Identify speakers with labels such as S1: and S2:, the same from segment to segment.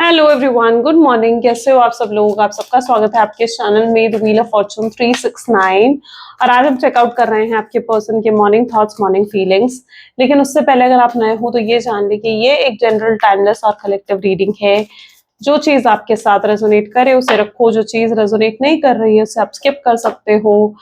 S1: Hello everyone, good morning. कैसे हो आप सब लोग? आप सबका स्वागत है आपके चैनल में द व्हील ऑफ फॉर्चून 369। और आज हम चेकआउट कर रहे हैं आपके पर्सन के मॉर्निंग थॉट्स, मॉर्निंग फीलिंग्स। लेकिन उससे पहले अगर आप नए हो तो ये जान ले कि ये एक जनरल, टाइमलेस और कलेक्टिव रीडिंग है। जो चीज आपके साथ रेजोनेट करे उसे रखो, जो चीज रेजोनेट नहीं कर रही है उसे आप स्किप कर सकते हो।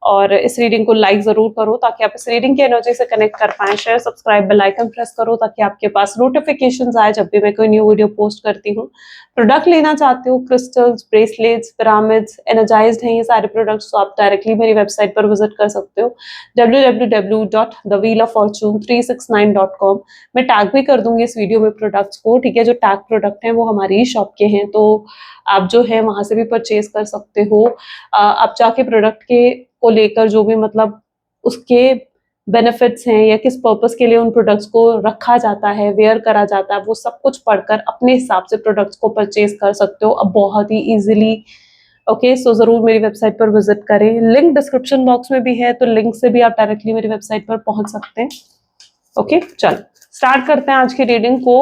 S1: और इस रीडिंग को लाइक जरूर करो ताकि आप इस रीडिंग की एनर्जी से कनेक्ट कर पाए। Share, subscribe, bell icon press करो ताकि आपके पास नोटिफिकेशंस आए जब भी मैं कोई न्यू वीडियो पोस्ट करती हूँ। प्रोडक्ट लेना चाहते हो, क्रिस्टल्स, ब्रेसलेट्स, पिरामिड्स, एनर्जाइज्ड हैं ये सारे प्रोडक्ट्स, तो आप डायरेक्टली मेरी वेबसाइट पर विजिट कर सकते हो www.thewheeloffortune369.com। मैं टैग भी कर दूंगी इस वीडियो में प्रोडक्ट्स को, ठीक है। जो टैग प्रोडक्ट हैं वो हमारी ही शॉप के हैं, तो आप जो है वहां से भी परचेज कर सकते हो। आप जाके प्रोडक्ट के को लेकर जो भी मतलब उसके बेनिफिट्स हैं या किस पर्पस के लिए उन प्रोडक्ट्स को रखा जाता है, वेयर करा जाता है, वो सब कुछ पढ़कर अपने हिसाब से प्रोडक्ट्स को परचेज कर सकते हो अब बहुत ही इजीली। ओके, सो जरूर मेरी वेबसाइट पर विजिट करें। लिंक डिस्क्रिप्शन बॉक्स में भी है, तो लिंक से भी आप डायरेक्टली मेरी वेबसाइट पर पहुंच सकते हैं। ओके, चल स्टार्ट करते हैं आज की रीडिंग को।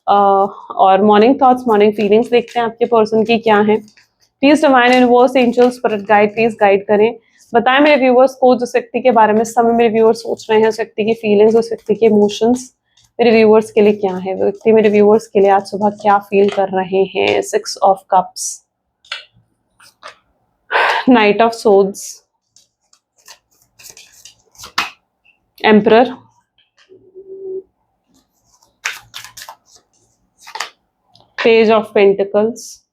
S1: और मॉर्निंग थॉट्स, मॉर्निंग फीलिंग्स देखते हैं आपके पर्सन की क्या है। Please divine universe, angels, spirit guide please guide करें। बताएं मेरे व्यूअर्स को जिस व्यक्ति के बारे में इस समय मेरे व्यूअर्स सोच रहे हैं, उस व्यक्ति की फीलिंग्स, उस व्यक्ति के इमोशंस मेरे व्यूअर्स के लिए क्या है। वो व्यक्ति मेरे व्यूअर्स के लिए आज सुबह क्या फील कर रहे हैं। 6 of cups, night of swords, emperor, page of pentacles,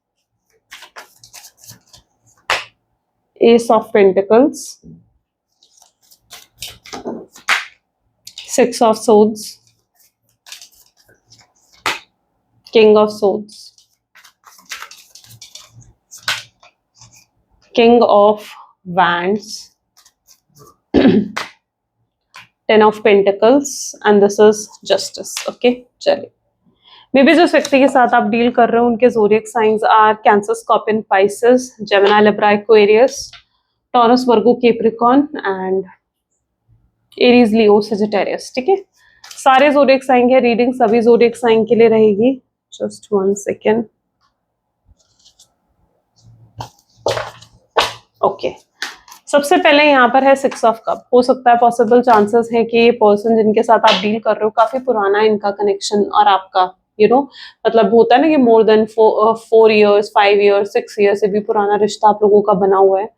S1: S of pentacles, 6 of swords, king of swords, king of wands, 10 of pentacles, and this is justice. Okay, चलिए। मे बी जिस व्यक्ति के साथ आप डील कर रहे हो उनके zodiac signs are Cancer, Scorpion, Pisces, Gemini, Libra, Aquarius, Taurus, Virgo, Capricorn and Aries, Leo, Sagittarius. ठीक है, सारे ज़ोडिएक साइन है। रीडिंग सभी ज़ोडिएक साइन के लिए रहेगी। Just 1 second. ओके, सबसे पहले यहाँ पर है 6 ऑफ कप। हो सकता है, पॉसिबल चांसेस है कि ये पर्सन जिनके साथ आप डील कर रहे हो काफी पुराना है इनका कनेक्शन और आपका, मतलब होता है ना कि more than 4 years, 5 years, 6 years से भी पुराना रिश्ता आप लोगों का बना हुआ है।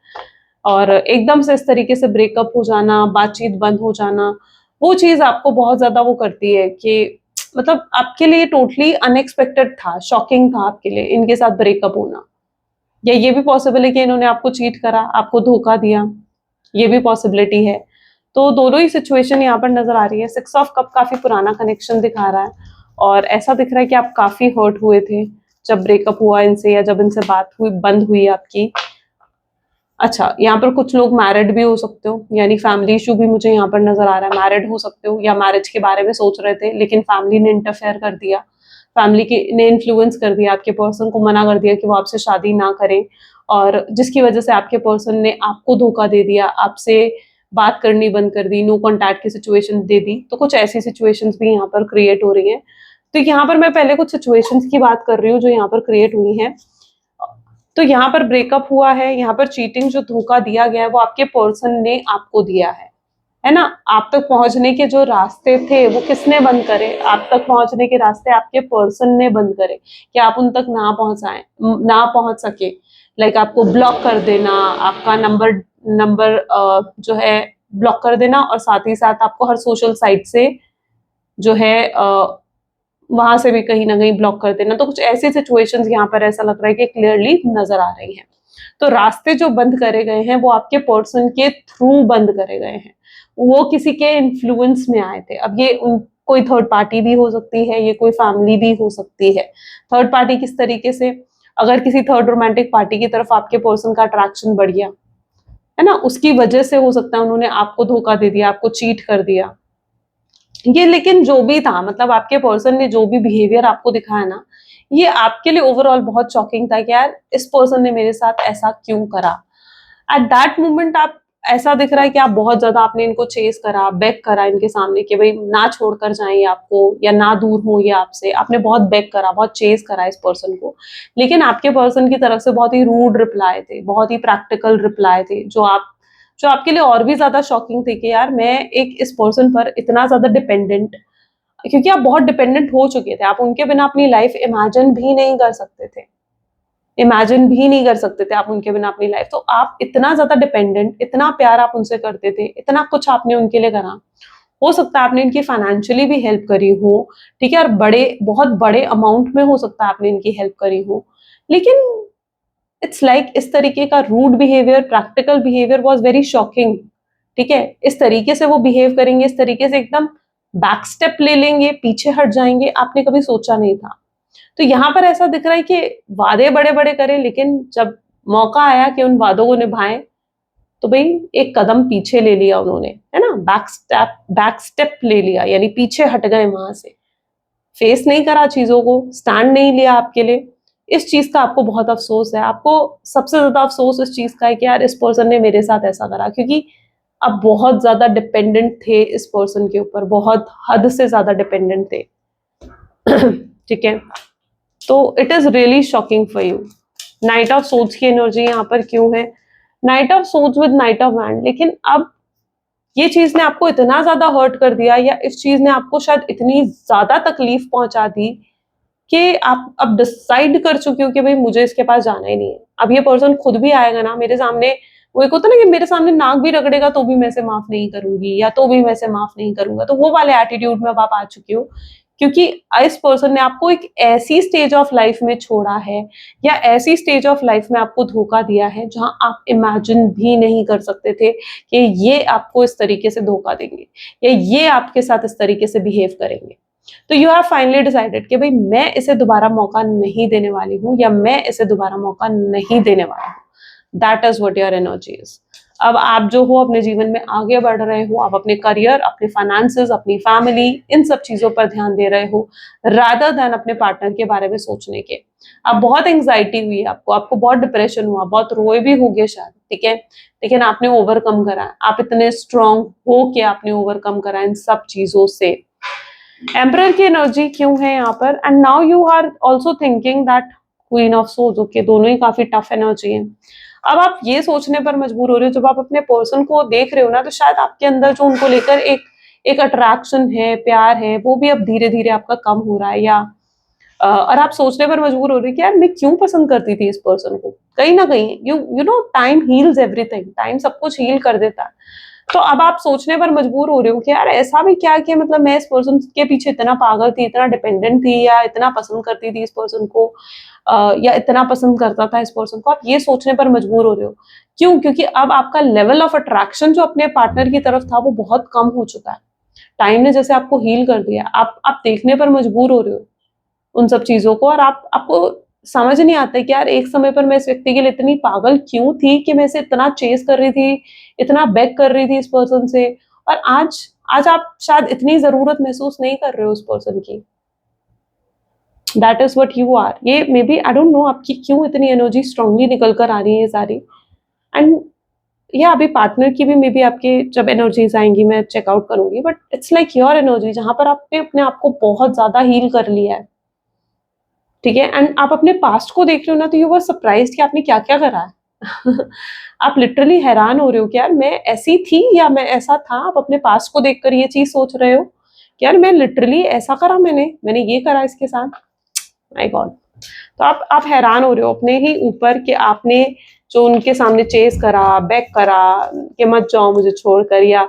S1: और एकदम से इस तरीके से ब्रेकअप हो जाना, बातचीत बंद हो जाना, वो चीज आपको बहुत ज्यादा वो करती है कि मतलब आपके लिए टोटली अनएक्सपेक्टेड था, शॉकिंग था आपके लिए इनके साथ ब्रेकअप होना। या ये भी पॉसिबल है कि इन्होंने आपको चीट करा, आपको धोखा दिया, ये भी पॉसिबिलिटी है। तो दोनों ही सिचुएशन यहाँ पर नजर आ रही है। 6 ऑफ कप काफी पुराना कनेक्शन दिखा रहा है और ऐसा दिख रहा है कि आप काफी हर्ट हुए थे जब ब्रेकअप हुआ इनसे या जब इनसे बात हुई, बंद हुई आपकी। अच्छा, यहाँ पर कुछ लोग मैरिड भी हो सकते हो, यानी फैमिली इशू भी मुझे यहाँ पर नजर आ रहा है। मैरिड हो सकते हो या मैरिज के बारे में सोच रहे थे लेकिन फैमिली ने इंटरफेयर कर दिया, फैमिली के ने इन्फ्लुएंस कर दिया, आपके पर्सन को मना कर दिया कि वो आपसे शादी ना करें, और जिसकी वजह से आपके पर्सन ने आपको धोखा दे दिया, आपसे बात करनी बंद कर दी, नो कॉन्टैक्ट की सिचुएशन दे दी। तो कुछ ऐसी सिचुएशंस भी यहाँ पर क्रिएट हो रही हैं। तो यहाँ पर मैं पहले कुछ सिचुएशंस की बात कर रही हूँ जो यहाँ पर क्रिएट हुई हैं। तो यहाँ पर ब्रेकअप हुआ है, यहाँ पर चीटिंग, जो धोखा दिया गया है वो आपके पर्सन ने आपको दिया है ना। आप तक पहुंचने के जो रास्ते थे वो किसने बंद करे? आप तक पहुंचने के रास्ते आपके पर्सन ने बंद करे कि आप उन तक ना पहुंच सके। लाइक आपको ब्लॉक कर देना, आपका नंबर जो है ब्लॉक कर देना, और साथ ही साथ आपको हर सोशल साइट से जो है वहां से भी कहीं ना कहीं ब्लॉक कर देना। तो कुछ ऐसी सिचुएशंस यहाँ पर ऐसा लग रहा है कि क्लियरली नजर आ रही हैं। तो रास्ते जो बंद करे गए हैं वो आपके पर्सन के थ्रू बंद करे गए हैं, वो किसी के इन्फ्लुएंस में आए थे। अब ये कोई थर्ड पार्टी भी हो सकती है, ये कोई फैमिली भी हो सकती है। थर्ड पार्टी किस तरीके से? अगर किसी थर्ड रोमांटिक पार्टी की तरफ आपके पर्सन का अट्रैक्शन बढ़ गया है ना, उसकी वजह से हो सकता है उन्होंने आपको धोखा दे दिया, आपको चीट कर दिया ये। लेकिन जो भी था, मतलब आपके पर्सन ने जो भी बिहेवियर आपको दिखाया ना, ये आपके लिए ओवरऑल बहुत शॉकिंग था कि यार इस पर्सन ने मेरे साथ ऐसा क्यों करा। एट दैट मोमेंट आप ऐसा दिख रहा है कि आप बहुत ज्यादा आपने इनको चेस करा, बेग करा इनके सामने कि भाई ना छोड़कर जाएं आपको या ना दूर हो ये आपसे, आपने बहुत बेग करा, बहुत चेस करा इस पर्सन को, लेकिन आपके पर्सन की तरफ से बहुत ही रूड रिप्लाई थे, बहुत ही प्रैक्टिकल रिप्लाई थे, जो आपके लिए और भी ज्यादा शॉकिंग थे कि यार मैं एक इस पर्सन पर इतना ज्यादा डिपेंडेंट, क्योंकि आप बहुत डिपेंडेंट हो चुके थे, आप उनके बिना अपनी लाइफ इमेजिन भी नहीं कर सकते थे, इमेजिन भी नहीं कर सकते थे आप उनके बिना अपनी लाइफ। तो आप इतना ज्यादा डिपेंडेंट, इतना प्यार आप उनसे करते थे, इतना कुछ आपने उनके लिए करा, हो सकता है आपने इनकी फाइनेंशियली भी हेल्प करी हो, ठीक है, और बहुत बड़े अमाउंट में हो सकता है आपने इनकी हेल्प करी हो, लेकिन इट्स लाइक इस तरीके का rude behaviour, practical behaviour was very shocking. ठीक है, इस तरीके से वो बिहेव करेंगे, इस तरीके से एकदम बैक स्टेप ले लेंगे, पीछे हट जाएंगे, आपने कभी सोचा नहीं था। तो यहाँ पर ऐसा दिख रहा है कि वादे बड़े बड़े करें, लेकिन जब मौका आया कि उन वादों को निभाएं, तो भाई एक कदम पीछे ले लिया उन्होंने, है ना, बैक स्टेप ले लिया, यानी पीछे हट गए वहां से, फेस नहीं करा चीजों को, स्टैंड नहीं लिया आपके लिए। इस चीज का आपको बहुत अफसोस है, आपको सबसे ज्यादा अफसोस इस चीज का है कि यार इस पर्सन ने मेरे साथ ऐसा करा, क्योंकि आप बहुत ज्यादा डिपेंडेंट थे इस पर्सन के ऊपर, बहुत हद से ज्यादा डिपेंडेंट थे। ठीक है, तो it is really shocking for you. Night of swords की एनर्जी यहाँ पर क्यों है? Night of swords with night of wand, लेकिन अब ये चीज ने आपको इतना ज्यादा हर्ट कर दिया, या इस चीज ने आपको शायद इतनी ज्यादा तकलीफ पहुंचा दी कि आप अब डिसाइड कर चुके हो कि भाई मुझे इसके पास जाना ही नहीं है। अब ये पर्सन खुद भी आएगा ना मेरे सामने, वो एक होता ना कि मेरे सामने नाक भी रगड़ेगा तो भी मैं इसे माफ नहीं करूंगी, या तो भी मैं इसे माफ नहीं करूंगा, तो वो वाले एटीट्यूड में अब आप आ चुके हो, क्योंकि इस पर्सन ने आपको एक ऐसी स्टेज ऑफ लाइफ में छोड़ा है, या ऐसी स्टेज ऑफ लाइफ में आपको धोखा दिया है जहां आप इमेजिन भी नहीं कर सकते थे कि ये आपको इस तरीके से धोखा देंगे, या ये आपके साथ इस तरीके से बिहेव करेंगे। तो यू हैव फाइनली डिसाइडेड कि भाई मैं इसे दोबारा मौका नहीं देने वाली हूँ, या मैं इसे दोबारा मौका नहीं देने वाला हूँ। That is what your energy is. अब आप जो हो अपने जीवन में आगे बढ़ रहे हो, आप अपने करियर, अपने फाइनेंसेस, अपनी फैमिली, इन सब चीजों पर ध्यान दे रहे हो, रादर देन अपने पार्टनर के बारे में सोचने के। अब बहुत एंग्जाइटी हुई आपको बहुत डिप्रेशन हुआ, बहुत रोए भी होगे शायद, ठीक है, लेकिन आपने ओवरकम करा, आप इतने स्ट्रांग हो कि आपने ओवरकम करा इन सब चीजों से। एम्परर की एनर्जी क्यों है यहाँ पर? And now you are also thinking that queen of souls, okay, दोनों ही काफी टफ एनर्जी है। अब आप ये सोचने पर मजबूर हो रहे हो, जब आप अपने पर्सन को देख रहे हो ना, तो शायद आपके अंदर जो उनको लेकर एक एक अट्रैक्शन है, प्यार है, वो भी अब धीरे धीरे आपका कम हो रहा है, या और आप सोचने पर मजबूर हो रहे हो कि यार मैं क्यों पसंद करती थी इस पर्सन को। कहीं ना कहीं you know time heals everything, time सब कुछ हील कर देता है। तो अब आप सोचने पर मजबूर हो रहे हो कि यार ऐसा भी क्या कि मतलब मैं इस पर्सन के पीछे इतना पागल थी, इतना डिपेंडेंट थी, या इतना पसंद करती थी इस पर्सन को, या इतना पसंद करता था इस पर्सन को। आप ये सोचने पर मजबूर हो रहे हो। क्यों? क्योंकि अब आपका लेवल ऑफ अट्रैक्शन जो अपने पार्टनर की तरफ था वो बहुत कम हो चुका है। टाइम ने जैसे आपको हील कर दिया, आप देखने पर मजबूर हो रहे हो उन सब चीजों को, और आपको समझ नहीं आता है कि यार एक समय पर मैं इस व्यक्ति के लिए इतनी पागल क्यों थी कि मैं इसे इतना चेस कर रही थी, इतना बेग कर रही थी इस पर्सन से, और आज आप शायद इतनी जरूरत महसूस नहीं कर रहे हो उस पर्सन की। That is what you are. ये maybe I don't know आपकी क्यों इतनी एनर्जी स्ट्रांगली निकल कर आ रही है सारी। एंड या अभी पार्टनर की भी मे बी आपके जब एनर्जीज आएंगी मैं चेकआउट करूंगी, but it's like your energy जहां पर आपने अपने आप को बहुत ज्यादा हील कर लिया है, ठीक है, एंड आप अपने पास्ट को देख रहे हो ना, तो यू वर सरप्राइज्ड कि आपने क्या क्या करा है। आप लिटरली हैरान हो रहे हो कि यार मैं ऐसी थी या मैं ऐसा था। आप अपने पास्ट को देखकर ये चीज सोच रहे हो कि यार मैं लिटरली ऐसा करा, मैंने ये करा इसके साथ। My God. तो आप हैरान हो रहे हो अपने ही ऊपर कि आपने जो उनके सामने चेस करा, बैक करा कि मत जाओ मुझे छोड़कर, या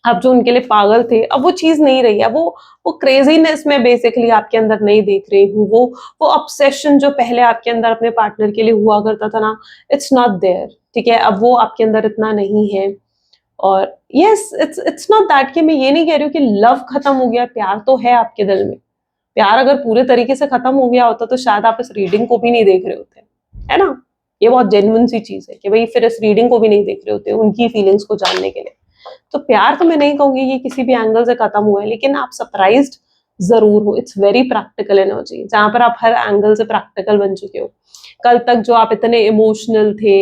S1: आप जो उनके लिए पागल थे अब वो चीज नहीं रही है। वो क्रेजीनेस में बेसिकली आपके अंदर नहीं देख रही हूँ। वो ऑब्सेशन जो पहले आपके अंदर अपने पार्टनर के लिए हुआ करता था ना, इट्स नॉट देयर, ठीक है, अब वो आपके अंदर इतना नहीं है। और यस, इट्स नॉट दैट कि मैं ये नहीं कह रही हूँ कि लव खत्म हो गया, प्यार तो है आपके दिल में। प्यार अगर पूरे तरीके से खत्म हो गया होता तो शायद आप इस रीडिंग को भी नहीं देख रहे होते, है ना। ये बहुत जेन्युइन सी चीज है कि भाई फिर इस रीडिंग को भी नहीं देख रहे होते उनकी फीलिंग्स को जानने के लिए। तो प्यार तो मैं नहीं कहूंगी कि किसी भी एंगल से खत्म हुआ है, लेकिन आप सरप्राइज्ड जरूर हो। इट्स वेरी प्रैक्टिकल एनर्जी, जहां पर आप हर एंगल से प्रैक्टिकल बन चुके हो। कल तक जो आप इतने इमोशनल थे,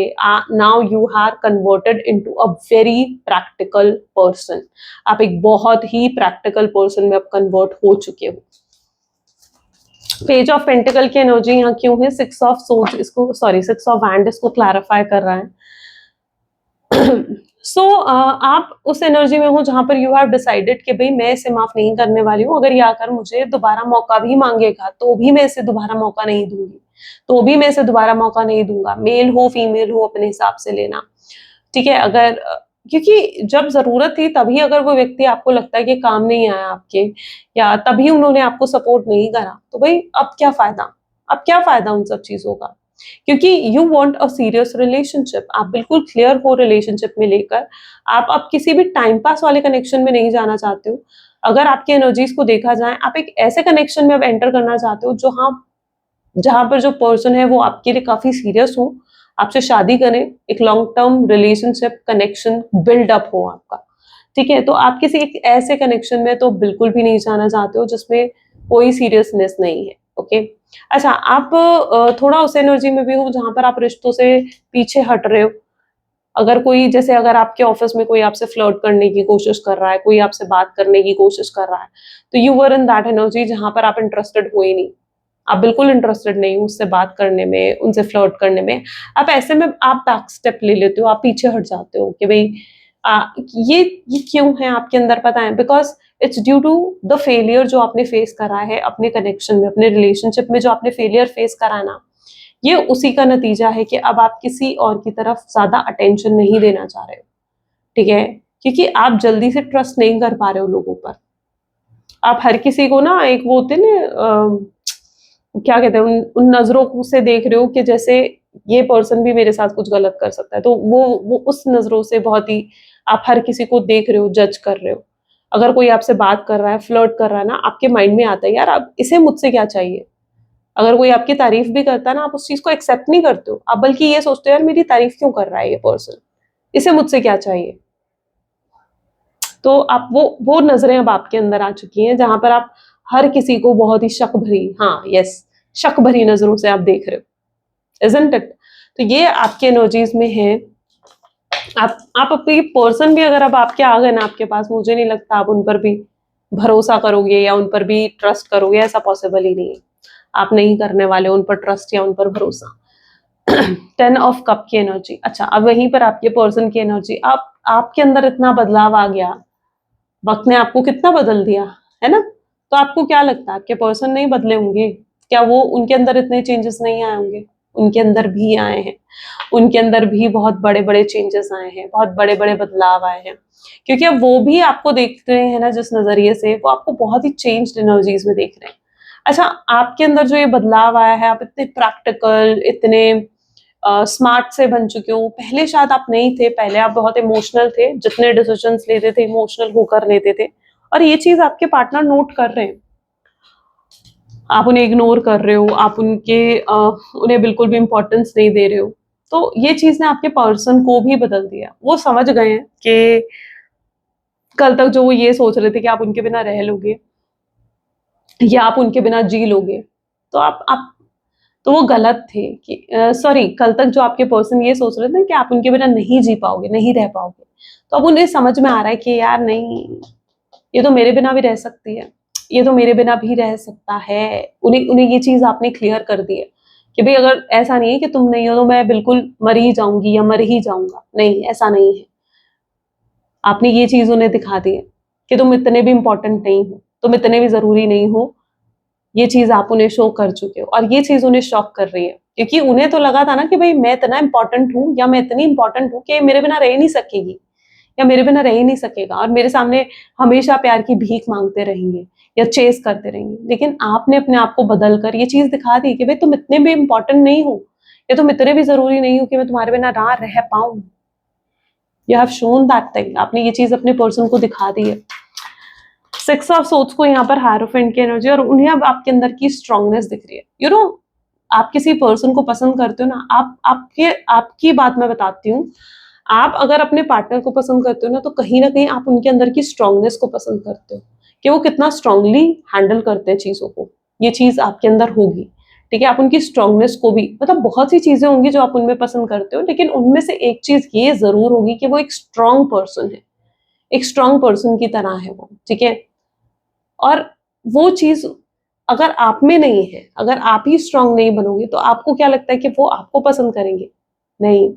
S1: now you are converted into a very practical person. आप एक बहुत ही प्रैक्टिकल पर्सन में अब कन्वर्ट हो चुके हो। पेज ऑफ पेंटिकल की एनर्जी यहाँ क्यों है? सिक्स ऑफ सोर्ड्स इसको, सॉरी, सिक्स ऑफ हैंड इसको क्लैरिफाई कर रहा है। सो आप उस एनर्जी में हो जहां पर यू हैव डिसाइडेड कि भाई मैं इसे माफ नहीं करने वाली हूँ, अगर ये आकर मुझे दोबारा मौका भी मांगेगा तो भी मैं इसे दोबारा मौका नहीं दूंगी, तो भी मैं इसे दोबारा मौका नहीं दूंगा। मेल हो फीमेल हो अपने हिसाब से लेना, ठीक है। अगर क्योंकि जब जरूरत थी तभी अगर वो व्यक्ति आपको लगता है कि काम नहीं आया आपके, या तभी उन्होंने आपको सपोर्ट नहीं करा, तो भाई अब क्या फायदा, अब क्या फायदा उन सब चीजों का? क्योंकि you want a serious relationship, आप बिल्कुल क्लियर हो रिलेशनशिप में लेकर, आप अब किसी भी टाइम पास वाले कनेक्शन में नहीं जाना चाहते हो। अगर आपकी एनर्जीज को देखा जाए, आप एक ऐसे कनेक्शन में अब एंटर करना चाहते हो जो, हाँ, जहां पर जो पर्सन है वो आपके लिए काफी सीरियस हो, आपसे शादी करें, एक long term relationship connection build up हो आपका, ठीक है। तो आप किसी एक ऐसे कनेक्शन में तो बिल्कुल भी नहीं जाना चाहते हो जिसमें कोई सीरियसनेस नहीं है, ओके। अच्छा, आप थोड़ा उस एनर्जी में भी हो जहां पर आप रिश्तों से पीछे हट रहे हो। अगर कोई, जैसे अगर आपके ऑफिस में कोई आपसे फ्लर्ट करने की कोशिश कर रहा है, कोई आपसे बात करने की कोशिश कर रहा है, तो you were in that energy जहां पर आप इंटरेस्टेड हो ही नहीं, आप बिल्कुल इंटरेस्टेड नहीं हो उससे बात करने में, उनसे फ्लर्ट करने में। आप ऐसे में आप बैक स्टेप ले लेते हो, आप पीछे हट जाते हो कि भाई आ, ये क्यों है आपके अंदर, पता है? Because it's due to the failure जो आपने फेस करा है अपने कनेक्शन में, अपने रिलेशनशिप में जो आपने फेलियर फेस करा है ना, ये उसी का नतीजा है कि अब आप किसी और की तरफ ज्यादा अटेंशन नहीं देना चाह रहे हो, ठीक है। क्योंकि आप जल्दी से ट्रस्ट नहीं कर पा रहे हो लोगों पर। आप हर किसी को ना, एक वो होते हैं ना, क्या कहते हैं, उन नजरों से देख रहे हो कि जैसे ये पर्सन भी मेरे साथ कुछ गलत कर सकता है, तो वो उस नजरों से बहुत ही आप हर किसी को देख रहे हो, जज कर रहे हो। अगर कोई आपसे बात कर रहा है, फ्लर्ट कर रहा है ना, आपके माइंड में आता है यार अब इसे मुझसे क्या चाहिए। अगर कोई आपकी तारीफ भी करता है ना, आप उस चीज को एक्सेप्ट नहीं करते हो, आप बल्कि ये सोचते हो यार मेरी तारीफ क्यों कर रहा है ये पर्सन, इसे मुझसे क्या चाहिए। तो आप वो नजरें अब आपके अंदर आ चुकी हैं जहां पर आप हर किसी को बहुत ही शक भरी, हाँ यस, शक भरी नजरों से आप देख रहे हो, इजंट इट? तो ये आपके एनर्जीज में है। आप अपनी पर्सन भी अगर अब आपके आ गए ना आपके पास, मुझे नहीं लगता आप उन पर भी भरोसा करोगे या उन पर भी ट्रस्ट करोगे, ऐसा पॉसिबल ही नहीं है। आप नहीं करने वाले उन पर ट्रस्ट या उन पर भरोसा। 10 ऑफ कप की एनर्जी। अच्छा, अब वहीं पर आपके पर्सन की एनर्जी, आप आपके अंदर इतना बदलाव आ गया, वक्त ने आपको कितना बदल दिया, है ना? तो आपको क्या लगता है आपके पर्सन नहीं बदले होंगे क्या? वो उनके अंदर इतने चेंजेस नहीं आए होंगे? उनके अंदर भी आए हैं, उनके अंदर भी बहुत बड़े बड़े चेंजेस आए हैं, बहुत बड़े बड़े बदलाव आए हैं। क्योंकि अब वो भी आपको देख रहे हैं ना जिस नजरिए से, वो आपको बहुत ही चेंज्ड एनर्जीज में देख रहे हैं। अच्छा, आपके अंदर जो ये बदलाव आया है, आप इतने प्रैक्टिकल, इतने स्मार्ट से बन चुके हो। पहले शायद आप नहीं थे, पहले आप बहुत इमोशनल थे, जितने डिसीजंस लेते थे इमोशनल होकर लेते थे, और ये चीज आपके पार्टनर नोट कर रहे हैं। आप उन्हें इग्नोर कर रहे हो, आप उन्हें बिल्कुल भी इंपॉर्टेंस नहीं दे रहे हो। तो ये चीज ने आपके पर्सन को भी बदल दिया। वो समझ गए हैं कि कल तक जो वो ये सोच रहे थे कि आप उनके बिना रह लोगे या आप उनके बिना जी लोगे, तो आप तो वो गलत थे कि सॉरी, कल तक जो आपके पर्सन ये सोच रहे थे कि आप उनके बिना नहीं जी पाओगे, नहीं रह पाओगे, तो अब उन्हें समझ में आ रहा है कि यार नहीं, ये तो मेरे बिना भी रह सकती है, ये तो मेरे बिना भी रह सकता है। उन्हें उन्हें ये चीज आपने क्लियर कर दी है कि भाई अगर ऐसा नहीं है कि तुम नहीं हो तो मैं बिल्कुल मर ही जाऊंगी या मर ही जाऊंगा, नहीं, ऐसा नहीं है। आपने ये चीज उन्हें दिखा दी है कि तुम इतने भी इंपॉर्टेंट नहीं हो, तुम इतने भी जरूरी नहीं हो। ये चीज आप उन्हें शो कर चुके हो, और ये चीज उन्हें शॉक कर रही है, क्योंकि उन्हें तो लगा था ना कि भाई मैं इतना इंपॉर्टेंट हूँ या मैं इतनी इंपॉर्टेंट हूँ कि मेरे बिना रह ही नहीं सकेगी या मेरे बिना रह ही नहीं सकेगा, और मेरे सामने हमेशा प्यार की भीख मांगते रहेंगे या चेस करते रहेंगे। लेकिन आपने अपने आप को बदल कर ये चीज दिखा दी कि भाई तुम इतने भी इंपॉर्टेंट नहीं हो, या तुम इतने भी जरूरी नहीं हो कि मैं तुम्हारे बिना ना रह पाऊं। You have shown that thing, आपने ये चीज अपने पर्सन को दिखा दी है। सिक्स ऑफ सोर्ड्स को यहाँ पर हायरोफेंट की एनर्जी, और उन्हें अब आपके अंदर की स्ट्रांगनेस दिख रही है। यू नो, आप किसी पर्सन को पसंद करते हो ना, आपकी बात मैं बताती हूँ, आप अगर अपने पार्टनर को पसंद करते हो ना, तो कहीं ना कहीं आप उनके अंदर की स्ट्रांगनेस को पसंद करते हो, कि वो कितना स्ट्रांगली हैंडल करते हैं चीजों को, ये चीज आपके अंदर होगी। ठीक है, आप उनकी स्ट्रांगनेस को भी, मतलब बहुत सी चीजें होंगी जो आप उनमें पसंद करते हो, लेकिन उनमें से एक चीज ये जरूर होगी कि वो एक स्ट्रांग पर्सन है, एक स्ट्रांग पर्सन की तरह है वो। ठीक है, और वो चीज अगर आप में नहीं है, अगर आप ही स्ट्रांग नहीं बनोगे, तो आपको क्या लगता है कि वो आपको पसंद करेंगे? नहीं।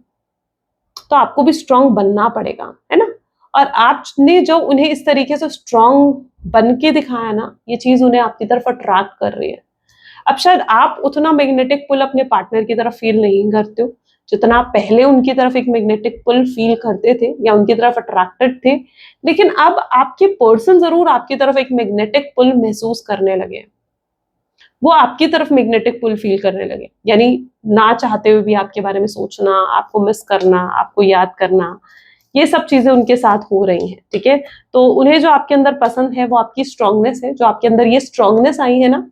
S1: तो आपको भी स्ट्रांग बनना पड़ेगा, है ना? और आपने जो उन्हें इस तरीके से स्ट्रांग बन के दिखाया ना, ये चीज उन्हें आपकी तरफ अट्रैक्ट कर रही है। अब शायद आप उतना मैग्नेटिक पुल अपने पार्टनर की तरफ फील नहीं करते हो जितना आप पहले उनकी तरफ एक मैग्नेटिक पुल फील करते थे या उनकी तरफ अट्रैक्टेड थे, लेकिन अब आपके पर्सन जरूर आपकी तरफ एक मैग्नेटिक पुल महसूस करने लगे हैं। वो आपकी तरफ मैग्नेटिक पुल फील करने लगे, यानी ना चाहते हुए भी आपके बारे में सोचना, आपको मिस करना, आपको याद करना, ये सब चीजें उनके साथ हो रही हैं। ठीक है, तो उन्हें जो आपके अंदर पसंद है वो आपकी स्ट्रांगनेस है, जो आपके अंदर ये स्ट्रांगनेस आई है ना,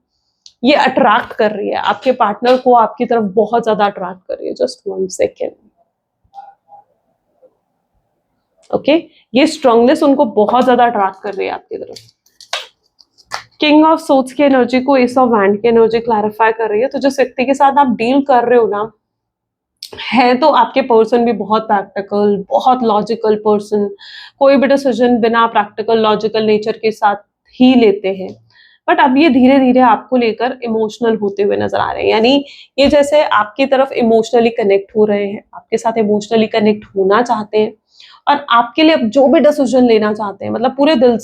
S1: ये अट्रैक्ट कर रही है आपके पार्टनर को, आपकी तरफ बहुत ज्यादा अट्रैक्ट कर रही है। Just 1 second. ओके, ये स्ट्रांगनेस उनको बहुत ज्यादा अट्रैक्ट कर रही है आपकी तरफ। किंग ऑफ सोर्ड्स की एनर्जी को एस ऑफ वैंड की एनर्जी क्लैरिफाई कर रही है। तो जिस व्यक्ति के साथ आप डील कर रहे हो ना, है तो आपके पर्सन भी बहुत प्रैक्टिकल, बहुत लॉजिकल पर्सन, कोई भी डिसीजन बिना प्रैक्टिकल लॉजिकल नेचर के साथ ही लेते हैं। बट अब ये धीरे धीरे आपको लेकर इमोशनल होते हुए नजर आ रहे हैं, यानी ये जैसे आपकी तरफ इमोशनली कनेक्ट हो रहे हैं, आपके साथ इमोशनली कनेक्ट होना चाहते हैं, और आपके लिए अब जो भी डिसीजन लेना चाहते हैं, मतलब पूरे दिल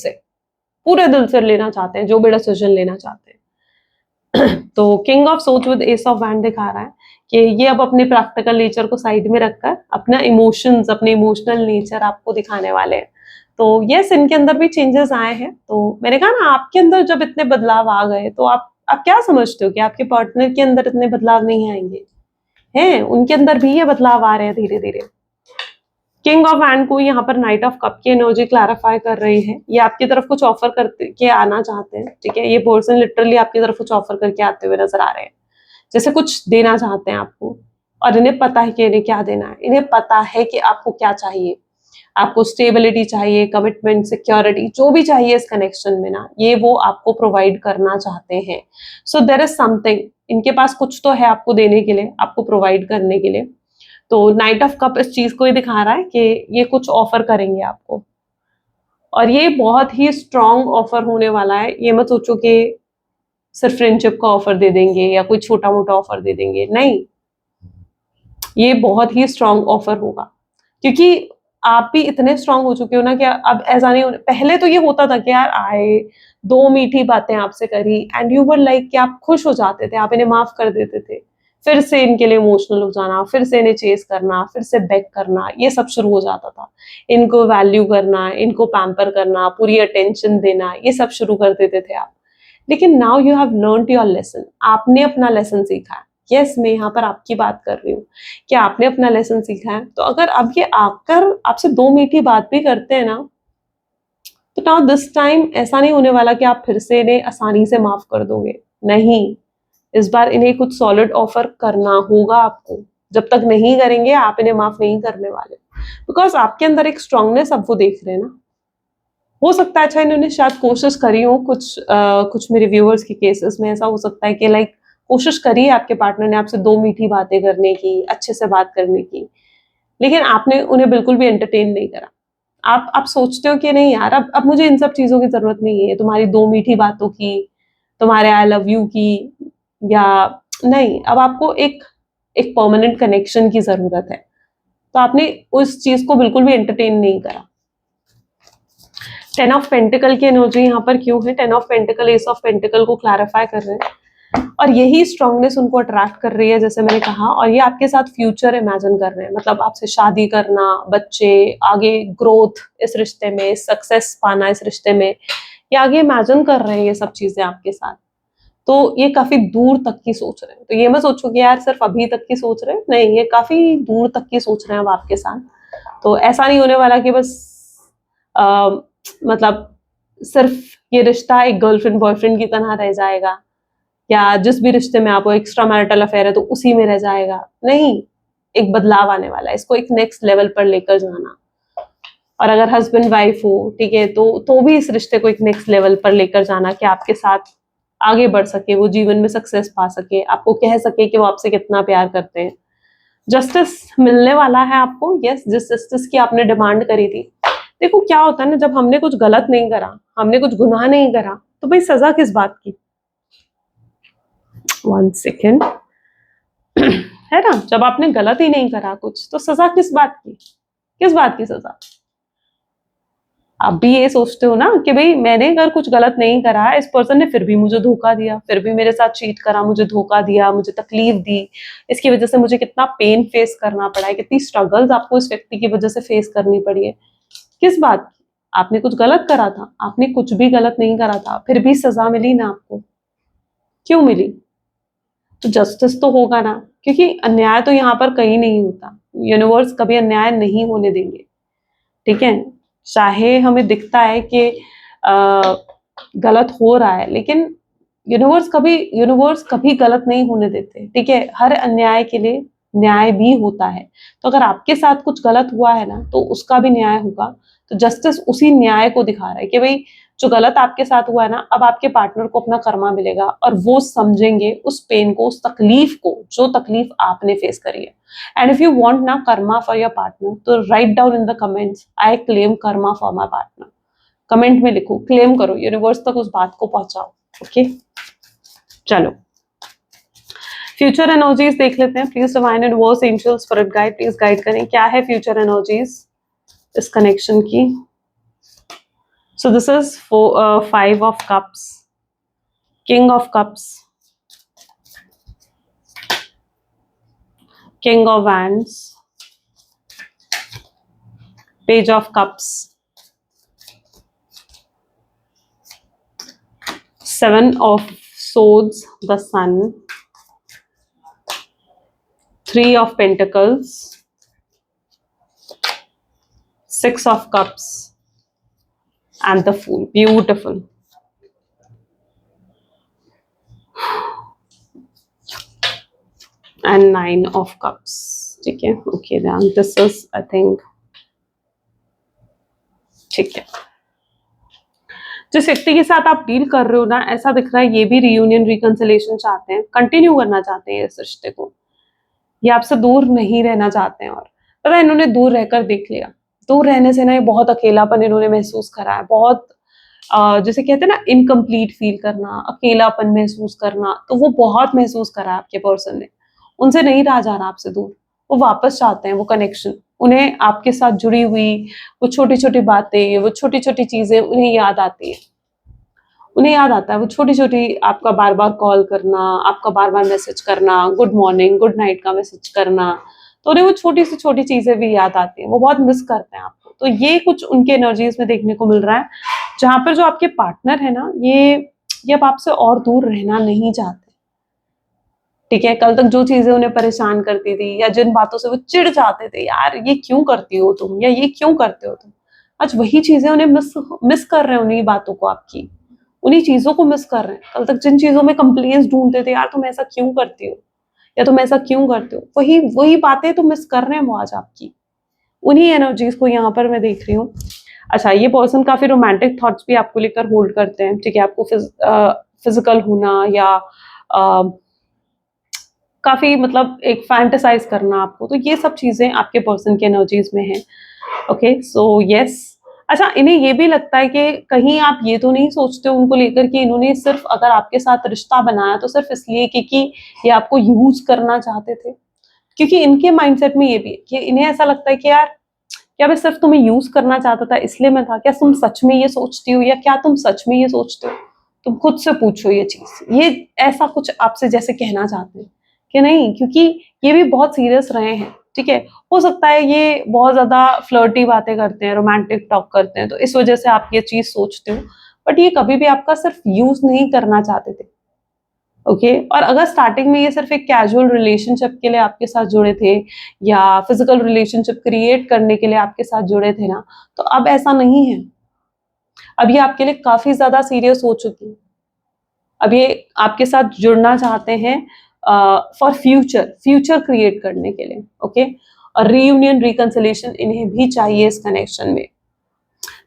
S1: से लेना चाहते हैं, जो भी डिसीजन लेना चाहते हैं। तो किंग ऑफ सोच विद एस ऑफ वैंड दिखा रहा है कि ये अब अपने प्रैक्टिकल नेचर को साइड में रखकर अपना इमोशंस, अपने इमोशनल नेचर आपको दिखाने वाले हैं। तो यस, इनके अंदर भी चेंजेस आए हैं। तो मैंने कहा ना, आपके अंदर जब इतने बदलाव आ गए, तो आप क्या समझते हो कि आपके पार्टनर के अंदर इतने बदलाव नहीं आएंगे? हैं, उनके अंदर भी ये बदलाव आ रहे हैं धीरे धीरे। किंग ऑफ हैंड को यहाँ पर नाइट ऑफ कप की एनर्जी क्लैरिफाई कर रही है। ये आपकी तरफ कुछ ऑफर करके के आना चाहते हैं। ठीक है, ये पर्सन लिटरली आपकी तरफ कुछ ऑफर करके आते हुए नजर आ रहे हैं, जैसे कुछ देना चाहते हैं आपको, और इन्हें पता है कि इन्हें क्या देना है, इन्हें पता है कि आपको क्या चाहिए। आपको स्टेबिलिटी चाहिए, कमिटमेंट, सिक्योरिटी, जो भी चाहिए इस कनेक्शन में ना, ये वो आपको प्रोवाइड करना चाहते हैं। सो देयर इज समथिंग, इनके पास कुछ तो है आपको देने के लिए, आपको प्रोवाइड करने के लिए। तो नाइट ऑफ कप इस चीज को ही दिखा रहा है कि ये कुछ ऑफर करेंगे आपको, और ये बहुत ही स्ट्रांग ऑफर होने वाला है। ये मत सोचो कि सिर्फ फ्रेंडशिप का ऑफर दे देंगे या कोई छोटा मोटा ऑफर दे देंगे, नहीं, ये बहुत ही स्ट्रांग ऑफर होगा, क्योंकि आप भी इतने स्ट्रांग हो चुके हो ना कि अब ऐसा नहीं होने। पहले तो ये होता था कि यार आए, दो मीठी बातें आपसे करी, एंड यू वर लाइक कि आप खुश हो जाते थे, आप इन्हें माफ कर देते थे। फिर से इनके लिए इमोशनल हो जाना, फिर से इन्हें चेस करना, फिर से बेग करना, ये सब शुरू हो जाता था। इनको वैल्यू करना, इनको पैम्पर करना, पूरी अटेंशन देना, ये सब शुरू कर देते थे आप। लेकिन now you have learned your lesson, आपने अपना लेसन सीखा है। यस, मैं यहाँ पर आपकी बात कर रही हूँ कि आपने अपना लेसन सीखा है। तो अगर अब ये आकर आपसे दो मीठी बात भी करते हैं ना, तो नाउ दिस टाइम ऐसा नहीं होने वाला कि आप फिर से इन्हें आसानी से माफ कर दोगे। नहीं, इस बार इन्हें कुछ सॉलिड ऑफर करना होगा आपको। जब तक नहीं करेंगे, आप इन्हें माफ नहीं करने वाले, बिकॉज आपके अंदर एक स्ट्रांगनेस अब वो देख रहे हैं ना। हो सकता है अच्छा इन्होंने शायद कोशिश करी हो, कुछ मेरे व्यूअर्स के केसेस में ऐसा हो सकता है कि लाइक कोशिश करी है आपके पार्टनर ने आपसे दो मीठी बातें करने की, अच्छे से बात करने की, लेकिन आपने उन्हें बिल्कुल भी एंटरटेन नहीं करा। आप सोचते हो कि नहीं यार, अब मुझे इन सब चीजों की जरूरत नहीं है, तुम्हारी दो मीठी बातों की, तुम्हारे आई लव यू की, या नहीं, अब आपको एक एक परमानेंट कनेक्शन की जरूरत है। तो आपने उस चीज को बिल्कुल भी एंटरटेन नहीं करा। 10 ऑफ पेंटिकल की एनर्जी यहाँ पर क्यों है? 10 of pentacle S of pentacle को क्लैरिफाई कर रहे हैं, और यही स्ट्रांगनेस उनको अट्रैक्ट कर रही है, जैसे मैंने कहा। और ये आपके साथ फ्यूचर इमेजिन कर रहे हैं, मतलब आपसे शादी करना, बच्चे, आगे ग्रोथ इस रिश्ते में, सक्सेस पाना इस रिश्ते में, ये आगे इमेजिन कर रहे हैं ये सब चीजें आपके साथ। तो ये काफी दूर तक की सोच रहे हैं। तो ये मैं सोचू कि यार सिर्फ अभी तक की सोच रहे हैं, नहीं, ये काफी दूर तक की सोच रहे हैं अब आपके साथ। तो ऐसा नहीं होने वाला कि बस मतलब सिर्फ ये रिश्ता एक गर्लफ्रेंड बॉयफ्रेंड की तरह रह जाएगा, या जिस भी रिश्ते में आप एक्स्ट्रा मैरिटल अफेयर है तो उसी में रह जाएगा। नहीं, एक बदलाव आने वाला है, इसको एक नेक्स्ट लेवल पर लेकर जाना। और अगर हस्बैंड वाइफ हो, ठीक है, तो भी इस रिश्ते को एक नेक्स्ट लेवल पर लेकर जाना कि आपके साथ आगे बढ़ सके, वो जीवन में सक्सेस पा सके, आपको कह सके कि वो आपसे कितना प्यार करते हैं। जस्टिस मिलने वाला है आपको, यस, जिस जस्टिस की आपने डिमांड करी थी। देखो क्या होता है ना, जब हमने कुछ गलत नहीं करा, हमने कुछ गुनाह नहीं करा, तो भाई सजा किस बात की? 1 सेकेंड है ना, जब आपने गलत ही नहीं करा कुछ, तो सजा किस बात की? किस बात की सजा? आप भी ये सोचते हो ना कि भाई मैंने अगर कुछ गलत नहीं करा, इस पर्सन ने फिर भी मुझे धोखा दिया, फिर भी मेरे साथ चीट करा, मुझे धोखा दिया, मुझे तकलीफ दी, इसकी वजह से मुझे कितना पेन फेस करना पड़ा है, कितनी स्ट्रगल्स आपको इस व्यक्ति की वजह से फेस करनी पड़ी है। किस बात की? आपने कुछ गलत करा था? आपने कुछ भी गलत नहीं करा था, फिर भी सजा मिली ना आपको। क्यों मिली? तो जस्टिस तो होगा ना, क्योंकि अन्याय तो यहाँ पर कहीं नहीं होता। यूनिवर्स कभी अन्याय नहीं होने देंगे, ठीक है। चाहे हमें दिखता है कि गलत हो रहा है, लेकिन यूनिवर्स कभी गलत नहीं होने देते, ठीक है। हर अन्याय के लिए न्याय भी होता है। तो अगर आपके साथ कुछ गलत हुआ है ना, तो उसका भी न्याय होगा। तो जस्टिस उसी न्याय को दिखा रहा है कि भाई जो गलत आपके साथ हुआ है ना, अब आपके पार्टनर को अपना कर्मा मिलेगा और वो समझेंगे उस पेन को, उस तकलीफ को, जो तकलीफ आपने फेस करी है। And if you want now karma for your partner, तो write down in the comments, I claim karma for my partner. Comment में लिखो, क्लेम करो, यूनिवर्स तक उस बात को पहुंचाओ। ओके, चलो फ्यूचर एनर्जीज देख लेते हैं। Please divine universe angels spirit guide, please guide करें, क्या है फ्यूचर एनर्जीज इस कनेक्शन की। So this is 5 of cups, king of cups, king of wands, page of cups, 7 of swords, the sun, 3 of pentacles, 6 of cups, and the fool. Beautiful. And 9 of cups. ठीक है, okay then this is I think ठीक है। जिस व्यक्ति के साथ आप deal कर रहे हो ना, ऐसा दिख रहा है ये भी रियूनियन रिकंसिलेशन चाहते हैं, कंटिन्यू करना चाहते हैं इस रिश्ते को, ये आपसे दूर नहीं रहना चाहते हैं। और पता है, इन्होंने दूर रहकर देख लिया, दूर रहने से ना ये बहुत अकेलापन इन्होंने महसूस करा है, बहुत जैसे कहते हैं ना इनकम्प्लीट फील करना, अकेलापन महसूस करना, तो वो बहुत महसूस करा है आपके पर्सन ने। उनसे नहीं रहा जा रहा आपसे दूर, वो वापस चाहते हैं वो कनेक्शन। उन्हें आपके साथ जुड़ी हुई वो छोटी छोटी बातें, वो छोटी छोटी चीजें उन्हें याद आती है, उन्हें याद आता है वो छोटी छोटी, आपका बार बार कॉल करना, आपका बार बार मैसेज करना, गुड मॉर्निंग गुड नाइट का मैसेज करना, तो उन्हें वो छोटी से छोटी चीजें भी याद आती हैं, वो बहुत मिस करते हैं आपको। तो ये कुछ उनके एनर्जीज में देखने को मिल रहा है, जहां पर जो आपके पार्टनर है ना, ये अब आपसे और दूर रहना नहीं चाहते, ठीक है। कल तक जो चीजें उन्हें परेशान करती थी, या जिन बातों से वो चिढ़ जाते थे, यार ये क्यों करती हो तुम, या ये क्यों करते हो तुम, आज वही चीजें उन्हें मिस कर रहे हैं, उन्हीं बातों को, आपकी उन्हीं चीजों को मिस कर रहे हैं। कल तक जिन चीजों में कंप्लेंट्स ढूंढते थे, यार तुम ऐसा क्यों करती हो, या तुम ऐसा क्यों करते हो, वही वही बातें तो मिस कर रहे हैं वो आज आपकी, उन्हीं एनर्जीज को यहाँ पर मैं देख रही हूँ। अच्छा, ये पर्सन काफी रोमांटिक थॉट्स भी आपको लेकर होल्ड करते हैं, ठीक है। आपको फिजिकल होना या काफी मतलब एक फैंटेसाइज करना आपको, तो ये सब चीजें आपके पर्सन की एनर्जीज में है। Okay, so yes. अच्छा, इन्हें ये भी लगता है कि कहीं आप ये तो नहीं सोचते उनको लेकर कि इन्होंने सिर्फ अगर आपके साथ रिश्ता बनाया तो सिर्फ इसलिए कि ये आपको यूज करना चाहते थे, क्योंकि इनके माइंडसेट में ये भी है कि इन्हें ऐसा लगता है कि यार क्या मैं सिर्फ तुम्हें यूज करना चाहता था इसलिए मैं था, क्या तुम सच में ये सोचती हो, या क्या तुम सच में ये सोचते हो, तुम खुद से पूछो ये चीज, ये ऐसा कुछ आपसे जैसे कहना चाहते हैं कि नहीं, क्योंकि ये भी बहुत सीरियस रहे हैं, ठीक है। हो सकता है ये बहुत ज्यादा फ्लर्टी बातें करते हैं, रोमांटिक टॉक करते हैं, तो इस वजह से आप ये चीज सोचते हो, बट ये कभी भी आपका सिर्फ यूज नहीं करना चाहते थे, ओके। और अगर स्टार्टिंग में ये सिर्फ एक कैजुअल रिलेशनशिप के लिए आपके साथ जुड़े थे, या फिजिकल रिलेशनशिप क्रिएट करने के लिए आपके साथ जुड़े थे ना, तो अब ऐसा नहीं है, अब ये आपके लिए काफी ज्यादा सीरियस हो चुकी है। अब ये आपके साथ जुड़ना चाहते हैं फॉर फ्यूचर क्रिएट करने के लिए, ओके। और रीयूनियन रिकंसिलेशन इन्हें भी चाहिए इस कनेक्शन में,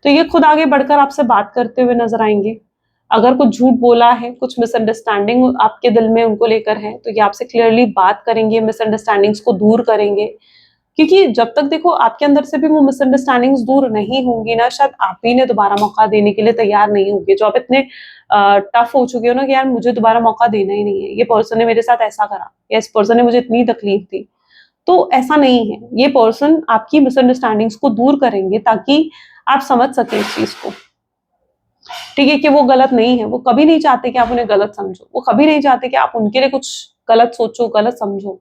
S1: तो ये खुद आगे बढ़कर आपसे बात करते हुए नजर आएंगे। अगर कुछ झूठ बोला है, कुछ मिसअंडरस्टैंडिंग आपके दिल में उनको लेकर है, तो ये आपसे क्लियरली बात करेंगे, मिसअंडरस्टैंडिंग्स को दूर करेंगे। क्योंकि जब तक देखो आपके अंदर से भी वो मिसअंडरस्टैंडिंग्स दूर नहीं होंगी ना, शायद आप ही ने दोबारा मौका देने के लिए तैयार नहीं होंगे। जो आप इतने टफ हो चुके हो ना कि यार मुझे दोबारा मौका देना ही नहीं है, ये पर्सन ने मेरे साथ ऐसा करा या इस पर्सन ने मुझे इतनी तकलीफ दी, तो ऐसा नहीं है। ये पर्सन आपकी मिसअंडरस्टैंडिंग्स को दूर करेंगे ताकि आप समझ सकें इस चीज को, ठीक है, कि वो गलत नहीं है। वो कभी नहीं चाहते कि आप उन्हें गलत समझो, वो कभी नहीं चाहते कि आप उनके लिए कुछ गलत सोचो, गलत समझो।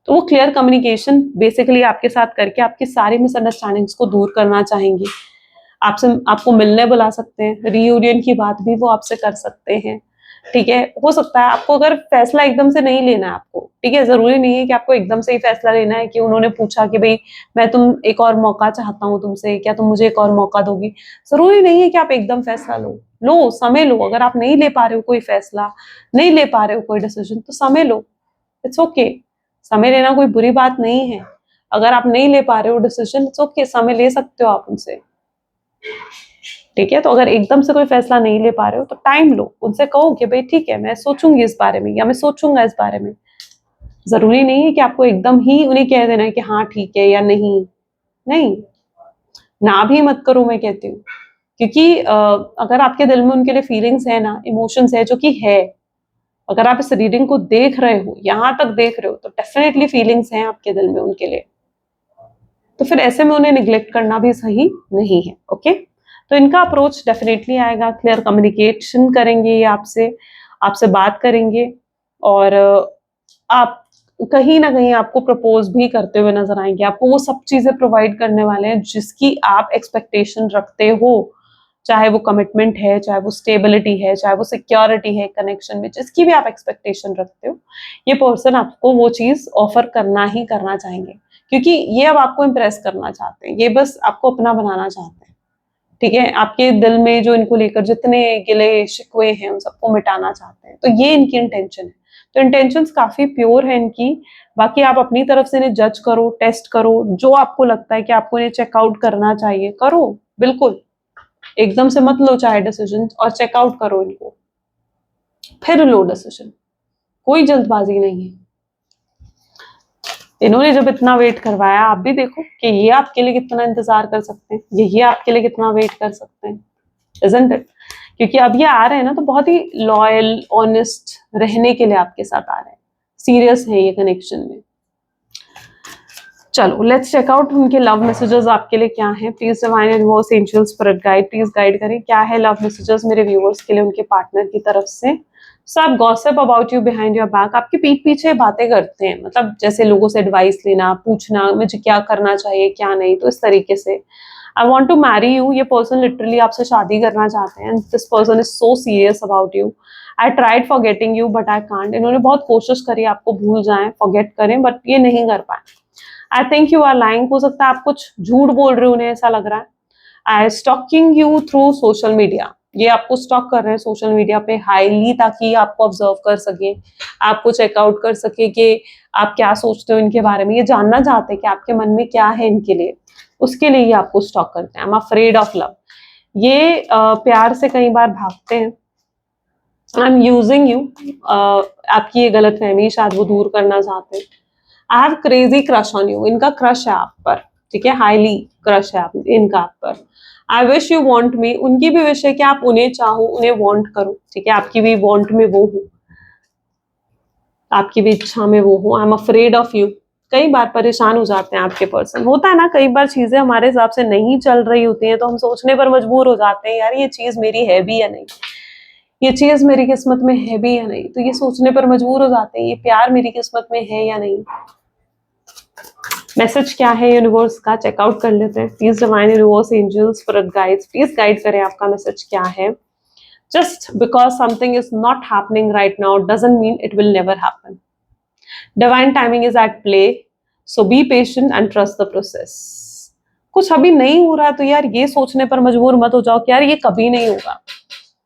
S1: तो वो क्लियर कम्युनिकेशन बेसिकली आपके साथ करके आपकी सारी मिसअंडरस्टैंडिंग्स को दूर करना चाहेंगे। आपसे आपको मिलने बुला सकते हैं, रीयूनियन की बात भी वो आपसे कर सकते हैं, ठीक है। हो सकता है आपको अगर फैसला एकदम से नहीं लेना है आपको, ठीक है, जरूरी नहीं है कि आपको एकदम से ही फैसला लेना है कि उन्होंने पूछा कि भाई मैं तुम एक और मौका चाहता हूँ तुमसे, क्या तुम मुझे एक और मौका दोगी। जरूरी नहीं है कि आप एकदम फैसला लो समय लो। अगर आप नहीं ले पा रहे हो कोई फैसला, नहीं ले पा रहे हो कोई डिसीजन, तो समय लो, इट्स ओके। समय लेना कोई बुरी बात नहीं है। अगर आप नहीं ले पा रहे हो डिसीजन, इट्स ओके, समय ले सकते हो आप उनसे, ठीक है। तो अगर एकदम से कोई फैसला नहीं ले पा रहे हो तो टाइम लो, उनसे कहो कि भाई ठीक है मैं सोचूंगी इस बारे में, या मैं सोचूंगा इस बारे में। जरूरी नहीं है कि आपको एकदम ही उन्हें कह देना है कि हाँ ठीक है या नहीं। नहीं, ना भी मत करो, मैं कहती हूँ। क्योंकि अगर आपके दिल में उनके लिए फीलिंग्स है ना, इमोशंस है, जो कि है, अगर आप इस रीडिंग को देख रहे हो, यहां तक देख रहे हो, तो डेफिनेटली फीलिंग्स हैं आपके दिल में उनके लिए। तो फिर ऐसे में उन्हें निग्लेक्ट करना भी सही नहीं है, ओके। तो इनका अप्रोच डेफिनेटली आएगा, क्लियर कम्युनिकेशन करेंगे ये आपसे, आपसे बात करेंगे, और आप कहीं ना कहीं आपको प्रपोज भी करते हुए नजर आएंगे। आपको वो सब चीजें प्रोवाइड करने वाले हैं जिसकी आप एक्सपेक्टेशन रखते हो, चाहे वो कमिटमेंट है, चाहे वो स्टेबिलिटी है, चाहे वो सिक्योरिटी है कनेक्शन में, जिसकी भी आप एक्सपेक्टेशन रखते हो, ये पर्सन आपको वो चीज ऑफर करना ही करना चाहेंगे। क्योंकि ये अब आपको इम्प्रेस करना चाहते हैं, ये बस आपको अपना बनाना चाहते हैं, ठीक है। आपके दिल में जो इनको लेकर जितने गिले शिकवे हैं उन सबको मिटाना चाहते हैं, तो ये इनकी इंटेंशन है। तो इंटेंशंस काफी प्योर है इनकी। बाकी आप अपनी तरफ से इन्हें जज करो, टेस्ट करो, जो आपको लगता है कि आपको इन्हें चेकआउट करना चाहिए करो, बिल्कुल। एकदम से मत लो चाहे डिसीजन, और चेकआउट करो इनको, फिर लो डिसीजन। कोई जल्दबाजी नहीं है। इन्होंने जब इतना वेट करवाया, आप भी देखो कि ये आपके लिए कितना इंतजार कर सकते हैं, ये आपके लिए कितना वेट कर सकते हैं, इजंट इट। क्योंकि अब ये आ रहे हैं ना, तो बहुत ही लॉयल, ऑनेस्ट रहने के लिए आपके साथ आ रहे हैं, सीरियस है ये कनेक्शन में। चलो लेट्स चेक आउट उनके लव मैसेजेस आपके लिए क्या हैं। Please divine universe, angels, spirit guide, please guide करें क्या है लव मैसेजेस मेरे व्यूअर्स के लिए उनके पार्टनर की तरफ से। सब gossip about you behind your back, आपके पीठ पीछे बातें करते हैं, मतलब जैसे लोगों से एडवाइस लेना, पूछना मुझे क्या करना चाहिए क्या नहीं, तो इस तरीके से। I want to marry you, ये पर्सन लिटरली आपसे शादी करना चाहते हैं। This person is so serious about you. I tried forgetting you but I can't, इन्होंने बहुत कोशिश करी आपको भूल जाएं, फॉरगेट करें, बट ये नहीं कर पाए। I think you are lying, हो सकता है आप कुछ झूठ बोल रहे हो, उन्हें ऐसा लग रहा है। I stalking you through social media, ये आपको स्टॉक कर रहे हैं सोशल मीडिया पे हाईली, ताकि आपको ऑब्जर्व कर सके, आपको चेकआउट कर सके कि आप क्या सोचते हो इनके बारे में। ये जानना चाहते हैं कि आपके मन में क्या है इनके लिए, उसके लिए ये आपको स्टॉक करते हैं। I am afraid of love, ये प्यार से कई बार भागते हैं। आई एम यूजिंग यू, आपकी ये गलत फहमी शायद वो दूर करना चाहते हैं। I have crazy crush on you, इनका क्रश है आप पर, ठीक है, हाईली क्रश है इनका आप पर। I wish you want me, उनकी भी विश है कि आप उन्हें चाहो, उन्हें वॉन्ट करो, ठीक है, आपकी भी वॉन्ट में वो हो, आपकी भी इच्छा में वो हो। I am afraid of you, कई बार परेशान हो जाते हैं आपके पर्सन। होता है ना, कई बार चीजें हमारे हिसाब से नहीं चल रही होती हैं, तो हम सोचने पर मजबूर हो जाते हैं यार ये चीज मेरी है भी या नहीं, ये चीज मेरी किस्मत में है भी या नहीं, तो ये सोचने पर मजबूर हो जाते हैं ये प्यार मेरी किस्मत में है या नहीं। मैसेज क्या है यूनिवर्स का, चेकआउट कर लेते हैं। Please divine universe, angels, spirit guides, please guide करें आपका मैसेज क्या है। Just because something is not happening right now doesn't mean it will never happen. Divine timing is at play, so be patient and trust the process. कुछ अभी नहीं हो रहा है तो यार ये सोचने पर मजबूर मत हो जाओ कि यार ये कभी नहीं होगा,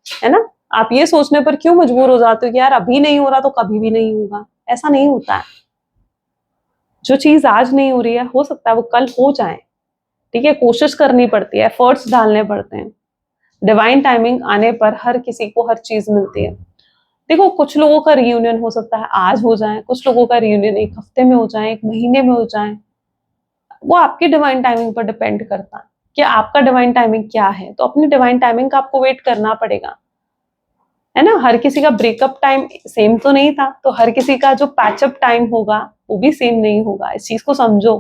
S1: है ना। आप ये सोचने पर क्यों मजबूर हो जाते हो कि यार अभी नहीं हो रहा तो कभी भी नहीं होगा, ऐसा नहीं होता है। जो चीज आज नहीं हो रही है, हो सकता है वो कल हो जाए, ठीक है, कोशिश करनी पड़ती है, एफर्ट्स डालने पड़ते हैं। डिवाइन टाइमिंग आने पर हर किसी को हर चीज मिलती है। देखो, कुछ लोगों का रियूनियन हो सकता है आज हो जाए, कुछ लोगों का रियूनियन 1 हफ्ते में हो जाए, 1 महीने में हो जाए। वो आपकी डिवाइन टाइमिंग पर डिपेंड करता है कि आपका डिवाइन टाइमिंग क्या है। तो अपनी डिवाइन टाइमिंग का आपको वेट करना पड़ेगा, है ना। हर किसी का ब्रेकअप टाइम सेम तो नहीं था, तो हर किसी का जो पैचअप टाइम होगा वो भी सेम नहीं होगा। इस चीज को समझो।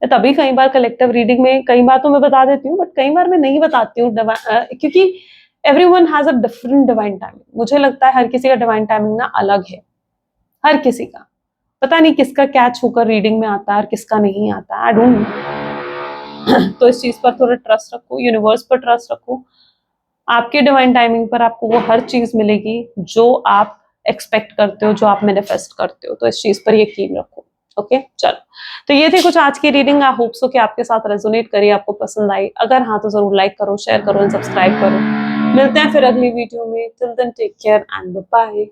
S1: तभी कई बार कलेक्टिव रीडिंग में कई बार तो मैं बता देती हूँ, बट कई बार मैं नहीं बताती हूँ, क्योंकि everyone has a different divine timing. मुझे लगता है हर किसी का डिवाइन टाइमिंग ना अलग है, हर किसी का। पता नहीं किसका कैच होकर रीडिंग में आता है और किसका नहीं आता, आई डोंट नो। तो इस चीज पर थोड़ा ट्रस्ट रखो, यूनिवर्स पर ट्रस्ट रखो। आपके डिवाइन टाइमिंग पर आपको वो हर चीज मिलेगी जो आप एक्सपेक्ट करते हो, जो आप मैनिफेस्ट करते हो। तो इस चीज पर यकीन रखो। ओके, चलो। तो ये थी कुछ आज की रीडिंग। आई होप सो कि आपके साथ रेजोनेट करी, आपको पसंद आई। अगर हाँ तो जरूर लाइक करो, शेयर करो एंड सब्सक्राइब करो। मिलते हैं फिर अगली वीडियो में। Till then take care and bye bye.